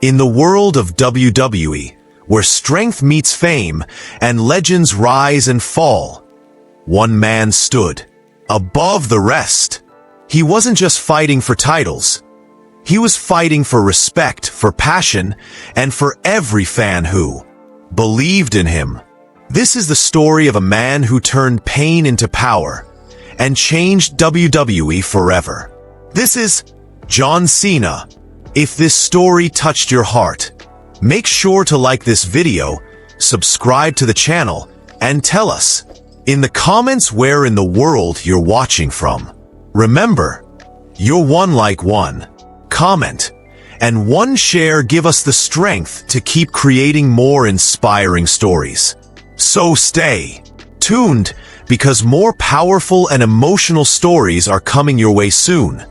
In the world of WWE, where strength meets fame and legends rise and fall, one man stood above the rest. He wasn't just fighting for titles. He was fighting for respect, for passion, and for every fan who believed in him. This is the story of a man who turned pain into power and changed WWE forever. This is John Cena. If this story touched your heart, make sure to like this video, subscribe to the channel, and tell us in the comments where in the world you're watching from. Remember, you're one like, one comment and one share give us the strength to keep creating more inspiring stories. So stay tuned, because more powerful and emotional stories are coming your way soon.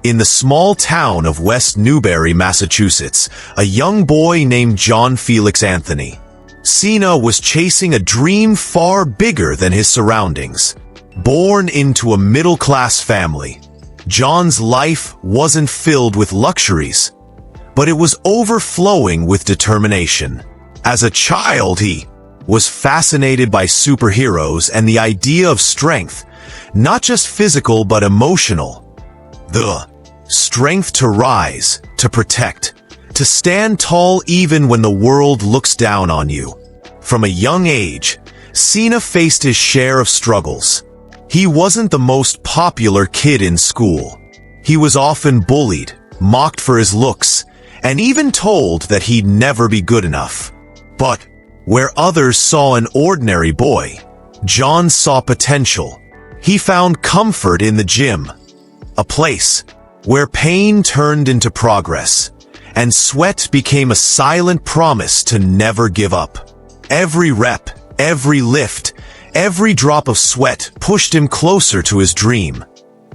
In the small town of West Newbury, Massachusetts, a young boy named John Felix Anthony Cena was chasing a dream far bigger than his surroundings. Born into a middle-class family, John's life wasn't filled with luxuries, but it was overflowing with determination. As a child, he was fascinated by superheroes and the idea of strength, not just physical but emotional. The strength to rise, to protect, to stand tall even when the world looks down on you. From a young age, Cena faced his share of struggles. He wasn't the most popular kid in school. He was often bullied, mocked for his looks, and even told that he'd never be good enough. But where others saw an ordinary boy, John saw potential. He found comfort in the gym, a place where pain turned into progress, and sweat became a silent promise to never give up. Every rep, every lift, every drop of sweat pushed him closer to his dream,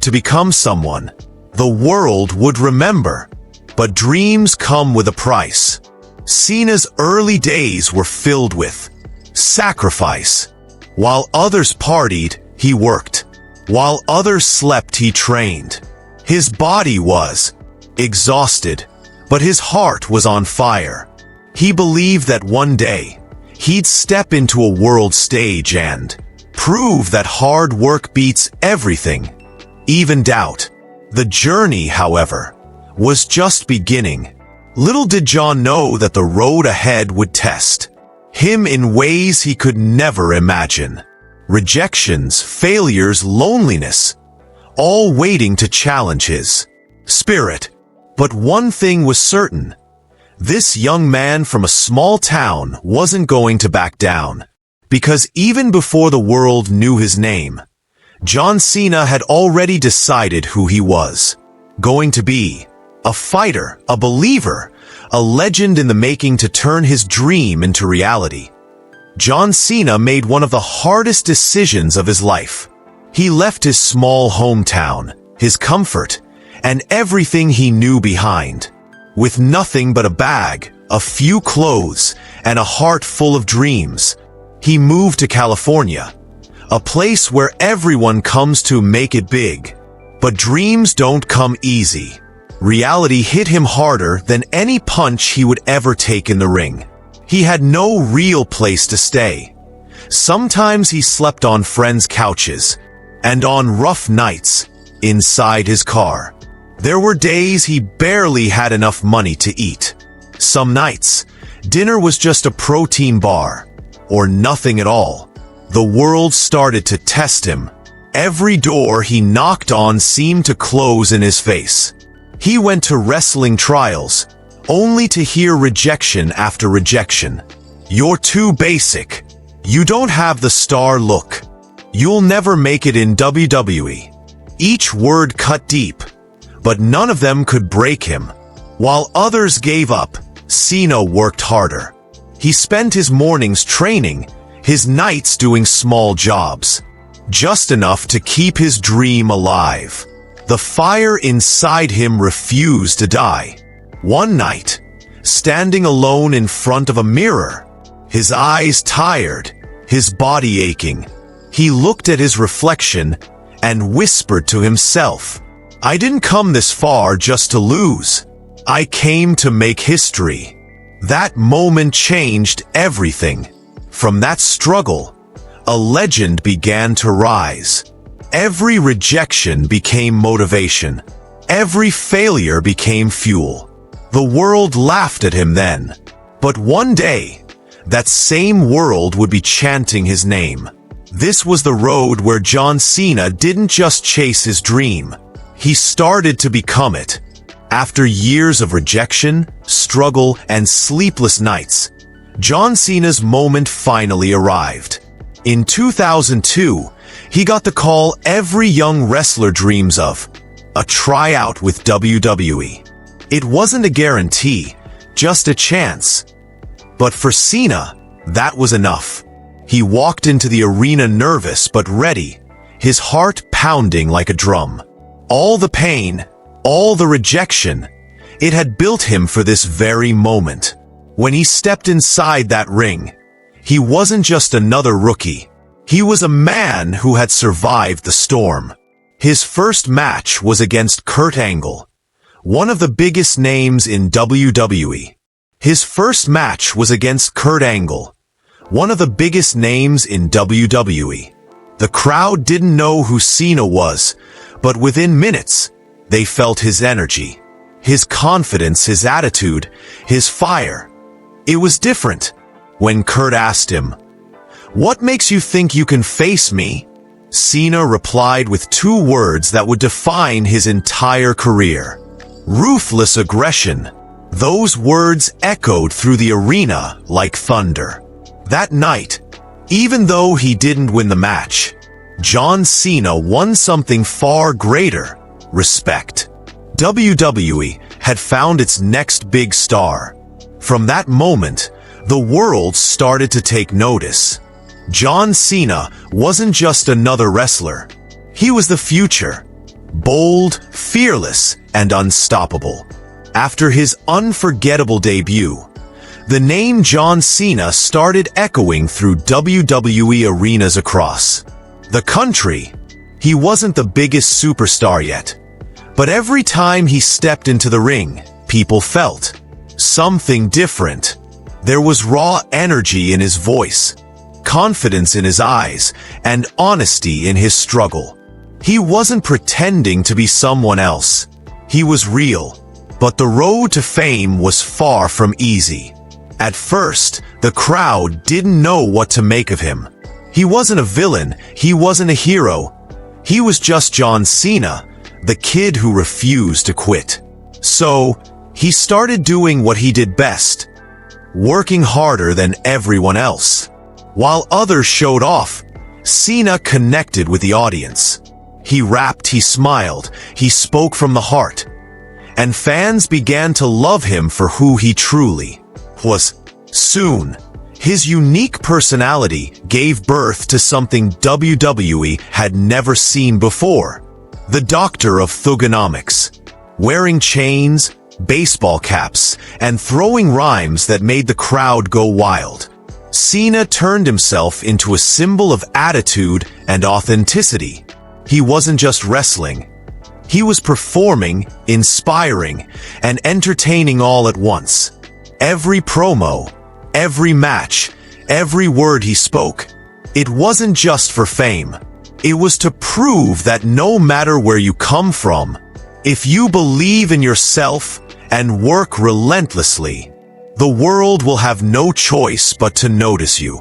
to become someone the world would remember. But dreams come with a price. Cena's early days were filled with sacrifice. While others partied, he worked. While others slept, he trained. His body was exhausted, but his heart was on fire. He believed that one day he'd step into a world stage and prove that hard work beats everything, even doubt. The journey, however, was just beginning. Little did John know that the road ahead would test him in ways he could never imagine. Rejections, failures, loneliness, all waiting to challenge his spirit. But one thing was certain. This young man from a small town wasn't going to back down. Because even before the world knew his name, John Cena had already decided who he was going to be. A fighter, a believer, a legend in the making to turn his dream into reality. John Cena made one of the hardest decisions of his life. He left his small hometown, his comfort, and everything he knew behind. With nothing but a bag, a few clothes, and a heart full of dreams, he moved to California, a place where everyone comes to make it big. But dreams don't come easy. Reality hit him harder than any punch he would ever take in the ring. He had no real place to stay. Sometimes he slept on friends' couches, and on rough nights, inside his car. There were days he barely had enough money to eat. Some nights, dinner was just a protein bar, or nothing at all. The world started to test him. Every door he knocked on seemed to close in his face. He went to wrestling trials, only to hear rejection after rejection. You're too basic. You don't have the star look. You'll never make it in WWE. Each word cut deep, but none of them could break him. While others gave up, Cena worked harder. He spent his mornings training, his nights doing small jobs, just enough to keep his dream alive. The fire inside him refused to die. One night, standing alone in front of a mirror, his eyes tired, his body aching, he looked at his reflection and whispered to himself, "I didn't come this far just to lose. I came to make history. That moment changed everything. From that struggle, a legend began to rise. Every rejection became motivation. Every failure became fuel. The world laughed at him then. But one day, that same world would be chanting his name. This was the road where John Cena didn't just chase his dream. He started to become it. After years of rejection, struggle, and sleepless nights, John Cena's moment finally arrived. In 2002, he got the call every young wrestler dreams of: a tryout with WWE. It wasn't a guarantee, just a chance. But for Cena, that was enough. He walked into the arena nervous but ready, his heart pounding like a drum. All the pain, all the rejection, it had built him for this very moment. When he stepped inside that ring, he wasn't just another rookie. He was a man who had survived the storm. His first match was against Kurt Angle, one of the biggest names in WWE. His first match was against Kurt Angle, one of the biggest names in WWE. The crowd didn't know who Cena was, but within minutes, they felt his energy, his confidence, his attitude, his fire. It was different. When Kurt asked him, "What makes you think you can face me?" Cena replied with two words that would define his entire career: ruthless aggression. Those words echoed through the arena like thunder. That night, even though he didn't win the match, John Cena won something far greater: respect. WWE had found its next big star. From that moment, the world started to take notice. John Cena wasn't just another wrestler. He was the future. Bold, fearless, and unstoppable. After his unforgettable debut, the name John Cena started echoing through WWE arenas across the country. He wasn't the biggest superstar yet, but every time he stepped into the ring, people felt something different. There was raw energy in his voice, confidence in his eyes, and honesty in his struggle. He wasn't pretending to be someone else. He was real. But the road to fame was far from easy. At first, the crowd didn't know what to make of him. He wasn't a villain. He wasn't a hero. He was just John Cena, the kid who refused to quit. So, he started doing what he did best: working harder than everyone else. While others showed off, Cena connected with the audience. He rapped, he smiled, he spoke from the heart. And fans began to love him for who he truly was. Soon, his unique personality gave birth to something WWE had never seen before: the Doctor of Thugonomics. Wearing chains, baseball caps, and throwing rhymes that made the crowd go wild, Cena turned himself into a symbol of attitude and authenticity. He wasn't just wrestling. He was performing, inspiring, and entertaining all at once. Every promo, every match, every word he spoke, it wasn't just for fame. It was to prove that no matter where you come from, if you believe in yourself and work relentlessly, the world will have no choice but to notice you.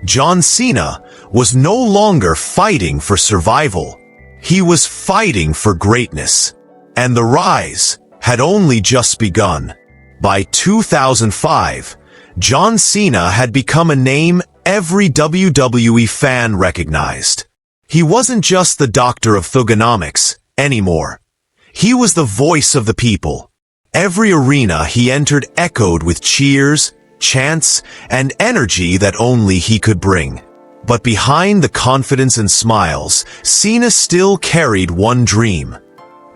John Cena was no longer fighting for survival. He was fighting for greatness. And the rise had only just begun. By 2005, John Cena had become a name every WWE fan recognized. He wasn't just the Doctor of Thugonomics anymore. He was the voice of the people. Every arena he entered echoed with cheers, chants, and energy that only he could bring. But behind the confidence and smiles, Cena still carried one dream: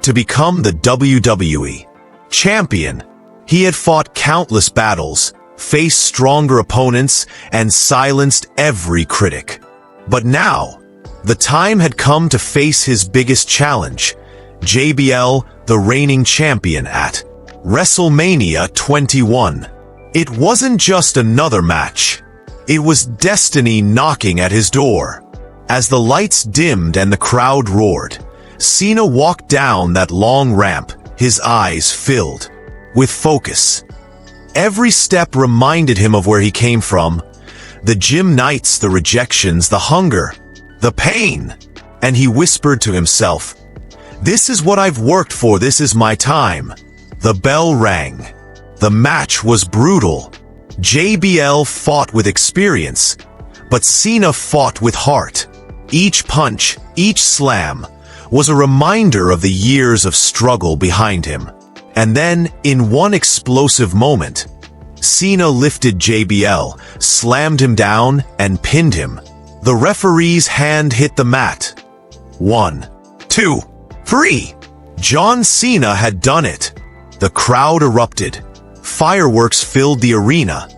to become the WWE champion. He had fought countless battles, faced stronger opponents, and silenced every critic. But now, the time had come to face his biggest challenge: JBL, the reigning champion at WrestleMania 21. It wasn't just another match. It was destiny knocking at his door. As the lights dimmed and the crowd roared, Cena walked down that long ramp, his eyes filled with focus. Every step reminded him of where he came from, the gym nights, the rejections, the hunger, the pain. And he whispered to himself, "This is what I've worked for, this is my time." The bell rang. The match was brutal. JBL fought with experience, but Cena fought with heart. Each punch, each slam, was a reminder of the years of struggle behind him. And then, in one explosive moment, Cena lifted JBL, slammed him down, and pinned him. The referee's hand hit the mat. 1, 2, 3. John Cena had done it. The crowd erupted. Fireworks filled the arena.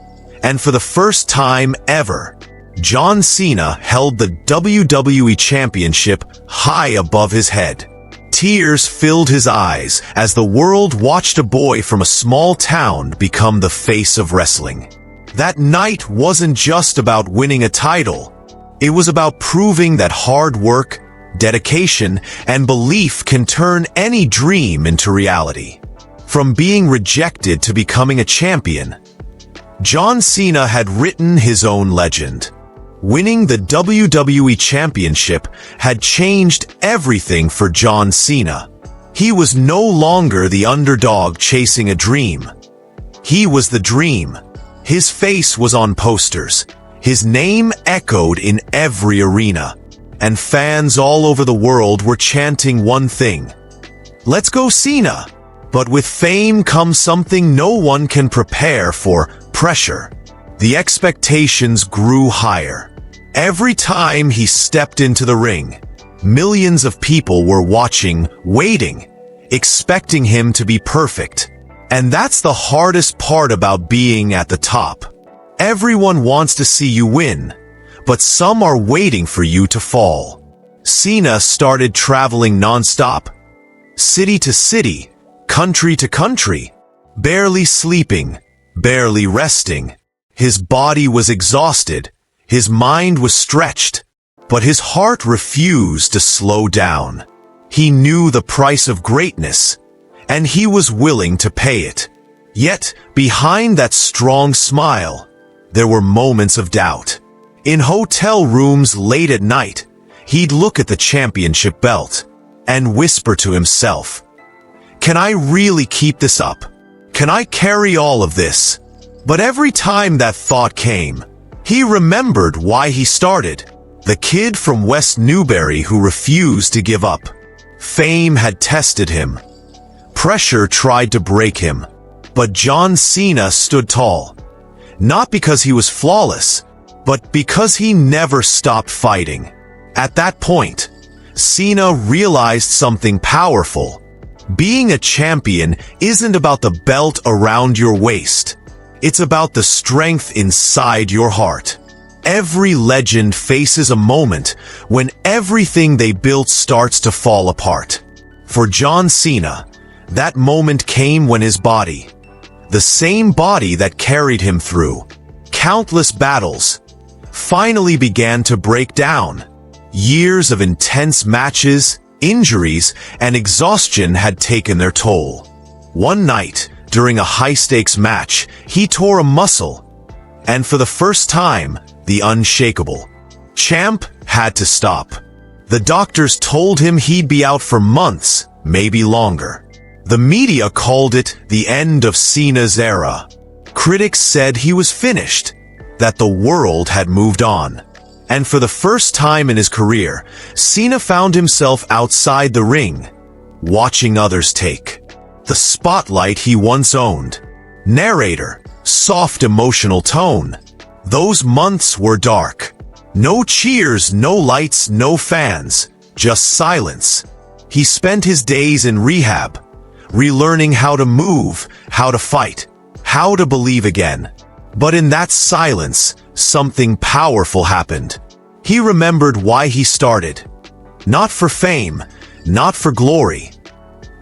And for the first time ever, John Cena held the WWE Championship high above his head. Tears filled his eyes as the world watched a boy from a small town become the face of wrestling. That night wasn't just about winning a title. It was about proving that hard work, dedication, and belief can turn any dream into reality. From being rejected to becoming a champion, John Cena had written his own legend. Winning the WWE Championship had changed everything for John Cena. He was no longer the underdog chasing a dream. He was the dream. His face was on posters. His name echoed in every arena. And fans all over the world were chanting one thing: "Let's go Cena!" But with fame comes something no one can prepare for: pressure. The expectations grew higher. Every time he stepped into the ring, millions of people were watching, waiting, expecting him to be perfect. And that's the hardest part about being at the top. Everyone wants to see you win, but some are waiting for you to fall. Cena started traveling non-stop, city to city, country to country, barely sleeping, barely resting. His body was exhausted, his mind was stretched, but his heart refused to slow down. He knew the price of greatness, and he was willing to pay it. Yet, behind that strong smile, there were moments of doubt. In hotel rooms late at night, he'd look at the championship belt and whisper to himself, "Can I really keep this up? Can I carry all of this?" But every time that thought came, he remembered why he started. The kid from West Newbury who refused to give up. Fame had tested him. Pressure tried to break him. But John Cena stood tall. Not because he was flawless, but because he never stopped fighting. At that point, Cena realized something powerful. Being a champion isn't about the belt around your waist. It's about the strength inside your heart. Every legend faces a moment when everything they built starts to fall apart. For John Cena, that moment came when his body, the same body that carried him through countless battles, finally began to break down. Years of intense matches, injuries, and exhaustion had taken their toll. One night, during a high-stakes match, he tore a muscle, and for the first time, the unshakable champ had to stop. The doctors told him he'd be out for months, maybe longer. The media called it the end of Cena's era. Critics said he was finished, that the world had moved on. And for the first time in his career, Cena found himself outside the ring, watching others take the spotlight he once owned. Narrator, soft emotional tone. Those months were dark. No cheers, no lights, no fans, just silence. He spent his days in rehab, relearning how to move, how to fight, how to believe again. But in that silence, something powerful happened. He remembered why he started. Not for fame, not for glory,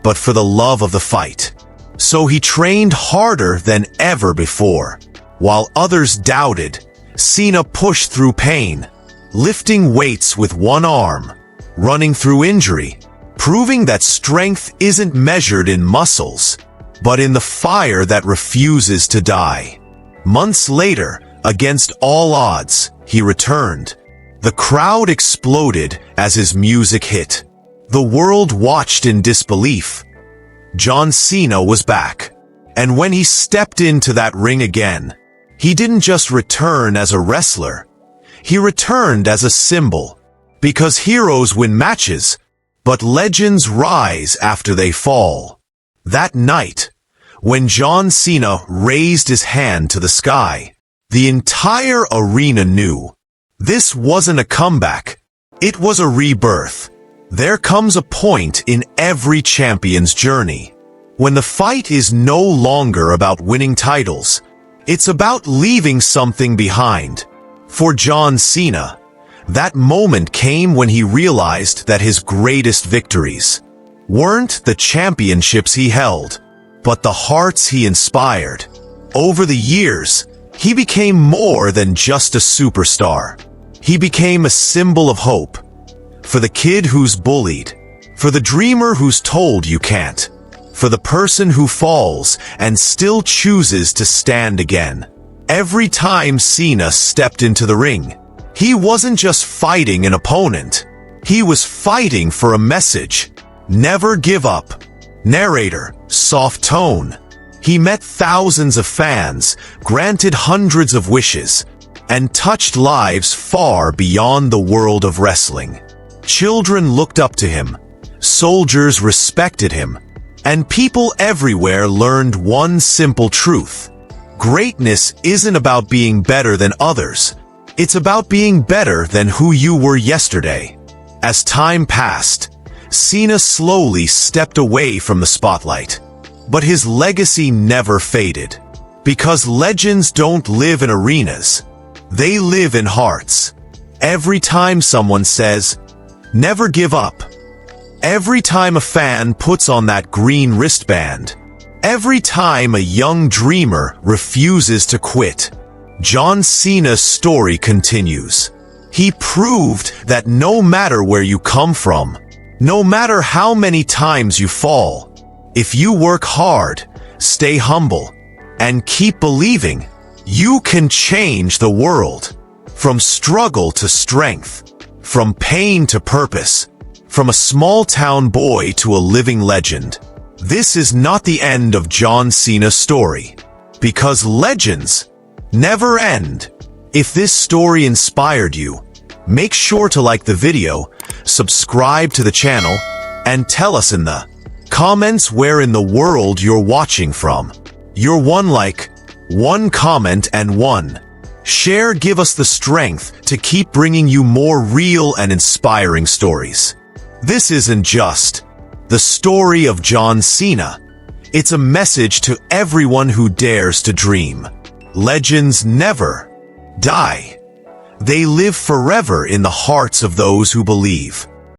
but for the love of the fight. So he trained harder than ever before. While others doubted, Cena pushed through pain, lifting weights with one arm, running through injury, proving that strength isn't measured in muscles, but in the fire that refuses to die. Months later, against all odds, he returned. The crowd exploded as his music hit. The world watched in disbelief. John Cena was back. And when he stepped into that ring again, he didn't just return as a wrestler. He returned as a symbol. Because heroes win matches, but legends rise after they fall. That night, when John Cena raised his hand to the sky, the entire arena knew. This wasn't a comeback. It was a rebirth. There comes a point in every champion's journey when the fight is no longer about winning titles. It's about leaving something behind. For John Cena, that moment came when he realized that his greatest victories weren't the championships he held, but the hearts he inspired. Over the years, he became more than just a superstar. He became a symbol of hope. For the kid who's bullied, for the dreamer who's told you can't, for the person who falls and still chooses to stand again. Every time Cena stepped into the ring, he wasn't just fighting an opponent. He was fighting for a message. Never give up. Narrator, soft tone. He met thousands of fans, granted hundreds of wishes, and touched lives far beyond the world of wrestling. Children looked up to him, soldiers respected him, and people everywhere learned one simple truth. Greatness isn't about being better than others. It's about being better than who you were yesterday. As time passed, Cena slowly stepped away from the spotlight. But his legacy never faded. Because legends don't live in arenas. They live in hearts. Every time someone says, "Never give up." Every time a fan puts on that green wristband. Every time a young dreamer refuses to quit. John Cena's story continues. He proved that no matter where you come from, no matter how many times you fall, if you work hard, stay humble, and keep believing, you can change the world. From struggle to strength, from pain to purpose, from a small-town boy to a living legend. This is not the end of John Cena's story, because legends never end. If this story inspired you, make sure to like the video, subscribe to the channel, and tell us in the comments where in the world you're watching from. Your one like, one comment, and one share give us the strength to keep bringing you more real and inspiring stories. This isn't just the story of John Cena. It's a message to everyone who dares to dream. Legends never die. They live forever in the hearts of those who believe.